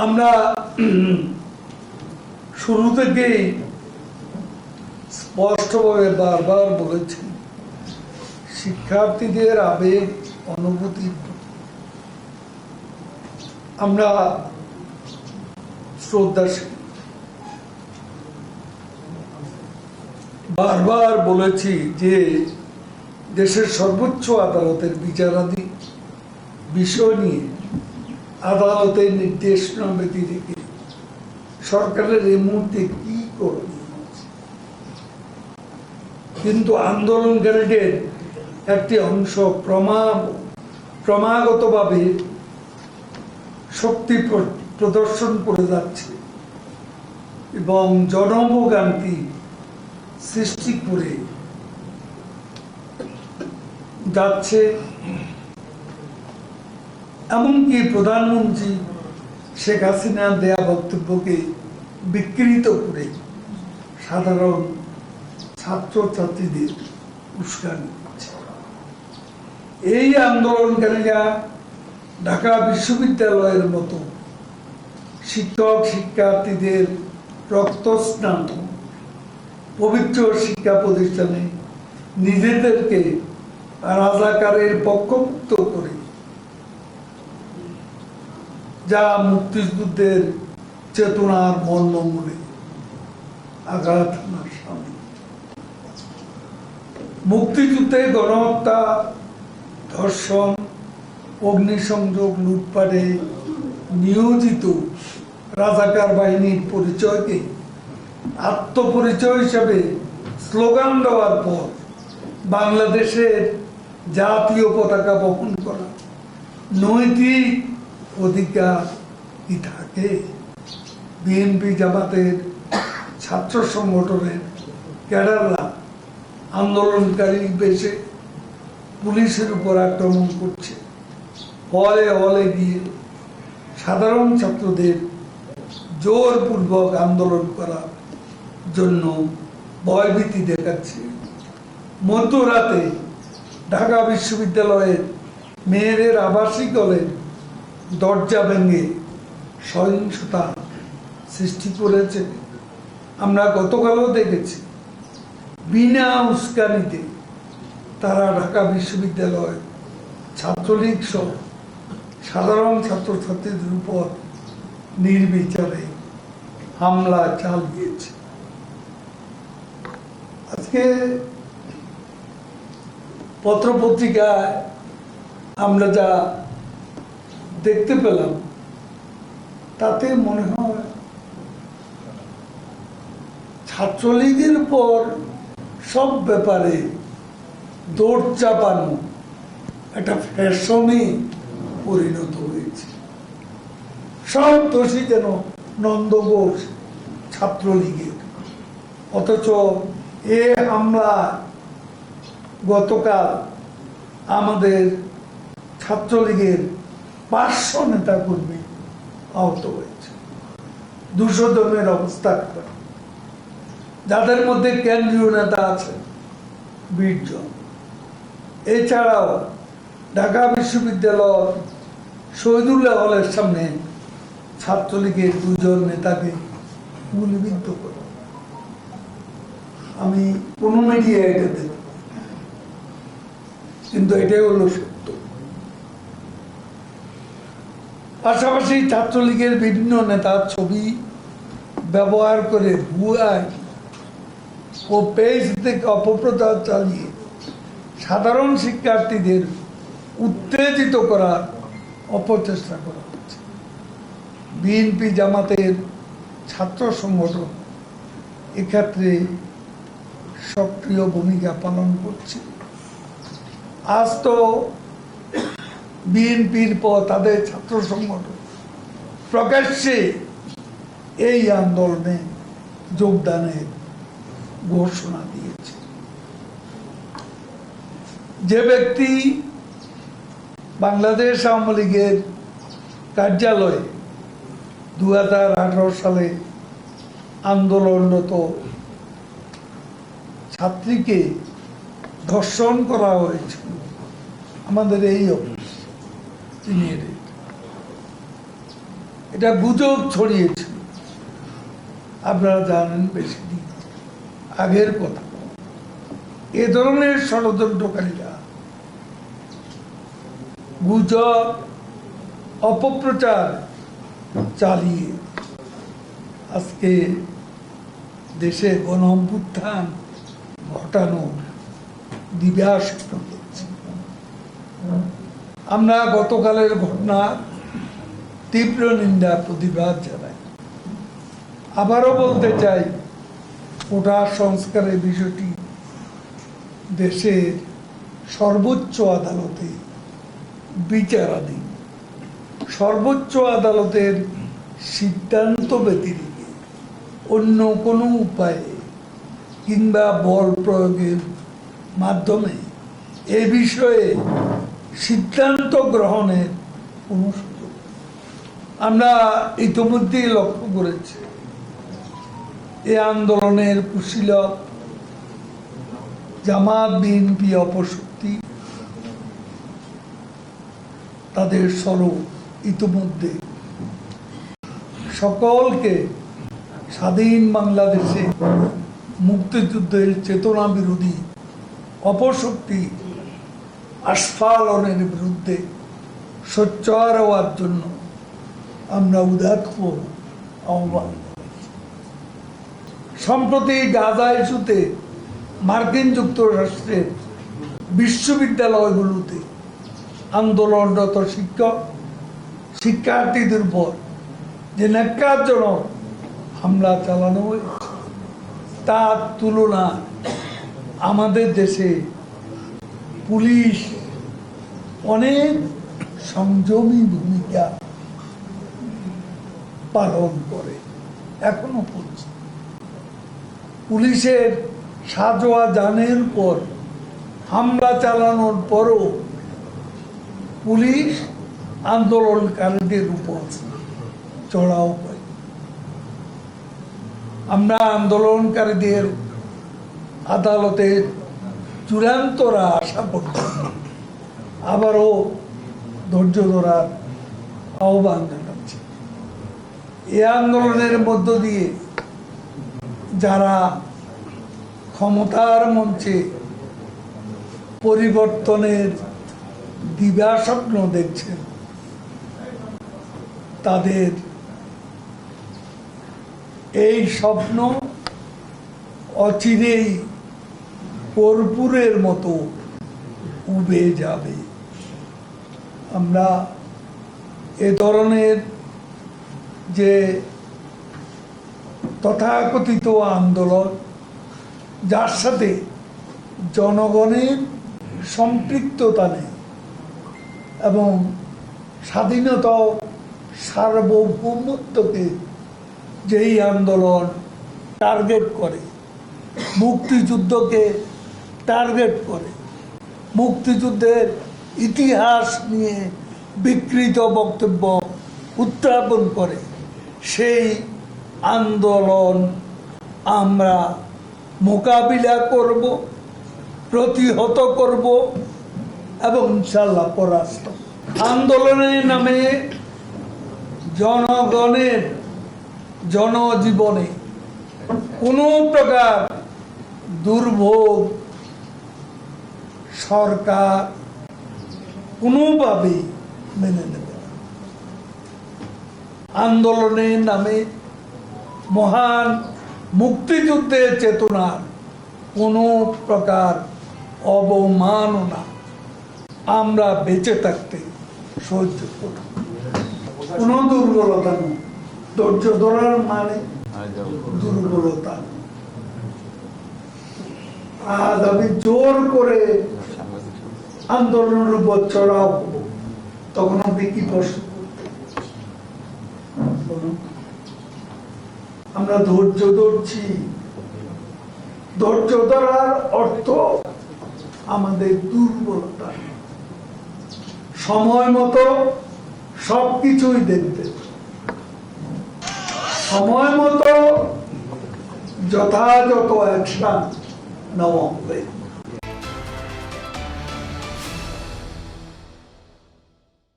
আমরা শুরু থেকেই স্পষ্টভাবে বারবার বলেছি, শিক্ষার্থীদের আবেগ অনুভূতি আমরা শ্রদ্ধাশীল। বারবার বলেছি যে দেশের সর্বোচ্চ আদালতের বিচারাধীন বিষয় নিয়ে আদালতের নির্দেশনা ব্যতিরেকে সরকারের এই মুহূর্তে কি করণীয় আছে। কিন্তু আন্দোলনকারীদের একটি অংশ ক্রমাগতভাবে শক্তি প্রদর্শন করে যাচ্ছে এবং জনভোগান্তি সৃষ্টি করে যাচ্ছে। এমনকি প্রধানমন্ত্রী শেখ হাসিনা দেয়া বক্তব্যকে বিকৃত করে সাধারণ ছাত্রছাত্রীদের উস্কানি দিচ্ছে। এই আন্দোলনকারীরা ঢাকা বিশ্ববিদ্যালয়ের মতো শিক্ষক শিক্ষার্থীদের রক্তস্নাত পবিত্র শিক্ষা প্রতিষ্ঠানে নিজেদেরকে রাজাকারের পক্ষভুক্ত করে, যা মুক্তিযুদ্ধের চেতনার মর্মমূলে আঘাত হানার সামনে। মুক্তিযুদ্ধে গণহত্যা, ধর্ষণ, অগ্নিসংযোগ, লুটপাটে নিয়োজিত রাজাকার বাহিনীর পরিচয়কে আত্মপরিচয় হিসাবে স্লোগান দেওয়ার পর বাংলাদেশের জাতীয় পতাকা বহন করা নৈতিক অধিকার কি থাকে? বিএনপি জামাতের ছাত্র সংগঠনের ক্যাডাররা আন্দোলনকারী বেশে পুলিশের উপর আক্রমণ করছে, হলে হলে গিয়ে সাধারণ ছাত্রদের জোরপূর্বক আন্দোলন করার জন্য ভয়ভীতি দেখাচ্ছে। মধ্যরাতে ঢাকা বিশ্ববিদ্যালয়ের মেয়েদের আবাসিক হলের দরজা ভেঙে সহিংসতা সৃষ্টি করেছে। আমরা গতকালও দেখেছি, বিনা উস্কানিতে তারা ঢাকা বিশ্ববিদ্যালয় ছাত্রলীগ সহ সাধারণ ছাত্রছাত্রীদের উপর নির্বিচারে হামলা চালিয়েছে। আজকে পত্রপত্রিকায় আমরা যা দেখতে পেলাম তাতে মনে হয় ছাত্রলীগের উপর সব ব্যাপারে দৌড় চাপানো একটা ফ্যাশনে পরিণত হয়েছে। সব দোষী যেন নন্দঘোষ ছাত্রলীগের, অথচ এ হামলা গতকাল আমাদের ছাত্রলীগের 500 নেতা কর্মী আহত হয়েছে। 200 জনের অবস্থা খারাপ, যাদের মধ্যে কেন্দ্রীয় নেতা আছেন 20 জন। এছাড়াও ঢাকা বিশ্ববিদ্যালয় শহীদুল্লাহ হলের সামনে ছাত্রলীগের 2 জন নেতাকে গুলিবিদ্ধ করে। আমি কোনো মিডিয়া এটা দেব, কিন্তু এটাই হলো সত্য। পাশাপাশি ছাত্রলীগের বিভিন্ন নেতার ছবি ব্যবহার করে ভুয়ায় ও পেজ থেকে অপপ্রচার চালিয়ে সাধারণ শিক্ষার্থীদের উত্তেজিত করার অপচেষ্টা করা হচ্ছে। বিএনপি জামাতের ছাত্র সংগঠন এক্ষেত্রে সক্রিয় ভূমিকা পালন করছে। আজ তো বিএনপির পর তাদের ছাত্র সংগঠন প্রকাশ্যে এই আন্দোলনে যোগদানের ঘোষণা দিয়েছে। যে ব্যক্তি বাংলাদেশ আওয়ামী লীগের কার্যালয়ে 2018 সালে আন্দোলনরত ছাত্রীকে ধর্ষণ করা হয়েছিল, আমাদের এই অফিস, এটা গুজব ছড়িয়েছিল, আপনারা জানেন বেশি দিন আগের কথা। এ ধরনের ষড়যন্ত্রকারীরা গুজব অপপ্রচার চালিয়ে আজকে দেশে গণ অভ্যুত্থান ঘটানোর দিব্যাস্ত্র করছে। আমরা গতকালের ঘটনা তীব্র নিন্দা প্রতিবাদ জানাই। আবারও বলতে চাই, কোটা সংস্কারের বিষয়টি দেশের সর্বোচ্চ আদালতে বিচারাধীন। সর্বোচ্চ আদালতের সিদ্ধান্ত ব্যতিরেকে অন্য কোনো উপায়ে কিংবা বল প্রয়োগের মাধ্যমে এ বিষয়ে সিদ্ধান্ত গ্রহণের কোনো সুযোগ। আমরা ইতিমধ্যেই লক্ষ্য করেছি এ আন্দোলনের কুশীলব জামাত বিএনপি অপশক্তি তাদের স্বরূপ ইতিমধ্যে সকলকে স্বাধীন বাংলাদেশে মুক্তিযুদ্ধের চেতনা বিরোধী অপশক্তি আস্ফালনের বিরুদ্ধে সোচ্চার হওয়ার জন্য আমরা উদাত্ত আহ্বান। সম্প্রতি গাজা ইস্যুতে মার্কিন যুক্তরাষ্ট্রের বিশ্ববিদ্যালয়গুলোতে আন্দোলনরত শিক্ষার্থীদের উপর যে ন্যাক্কারজনক হামলা চালানো হয়েছে, তার তুলনা আমাদের দেশে পুলিশ অনেক সংযমী ভূমিকা পালন করে। এখনো পর্যন্ত পুলিশের সাজোয়া জানের পর হামলা চালানোর পরও পুলিশ আন্দোলনকারীদের উপর চড়াও হয়। আমরা আন্দোলনকারীদের আদালতের চূড়ান্ত আশা পর্যন্ত আবারও ধৈর্য ধরার আহ্বান জানাচ্ছি। এই আন্দোলনের মধ্য দিয়ে যারা ক্ষমতার মঞ্চে পরিবর্তনের দিবাস্বপ্ন দেখছেন, তাদের এই স্বপ্ন অচিরেই কর্পূরের মতো উবে যাবে। আমরা এ ধরনের যে তথাকথিত আন্দোলন, যার সাথে জনগণের সম্পৃক্ততা নেই এবং স্বাধীনতা সার্বভৌমত্বকে যেই আন্দোলন টার্গেট করে, মুক্তিযুদ্ধকে টার্গেট করে, মুক্তিযুদ্ধের ইতিহাস নিয়ে বিকৃত বক্তব্য উত্থাপন করে, সেই আন্দোলন আমরা মোকাবিলা করব, প্রতিহত করব এবং ইনশাআল্লাহ পরাস্ত। আন্দোলনের নামে জনগণের জনজীবনে কোনো প্রকার দুর্ভোগ সরকার কোনোভাবেই মেনে নেবে না। আন্দোলনের নামে মহান মুক্তিযুদ্ধের চেতনার কোনো প্রকার অবমাননা আমরা বেঁচে থাকতে সহ্য করব। কোনো দুর্বলতা নয়, ধৈর্য ধরার মানে দুর্বলতা। আজ আমি জোর করে আন্দোলনের উপর চড়াও হবো, তখন আপনি কি প্রশ্ন? আমরা ধৈর্য ধরছি। ধৈর্য ধরার অর্থ আমাদের দুর্বলতা। সময় মতো সবকিছুই দেখতে, সময় মতো যথাযথ অ্যাকশন নেওয়া হবে।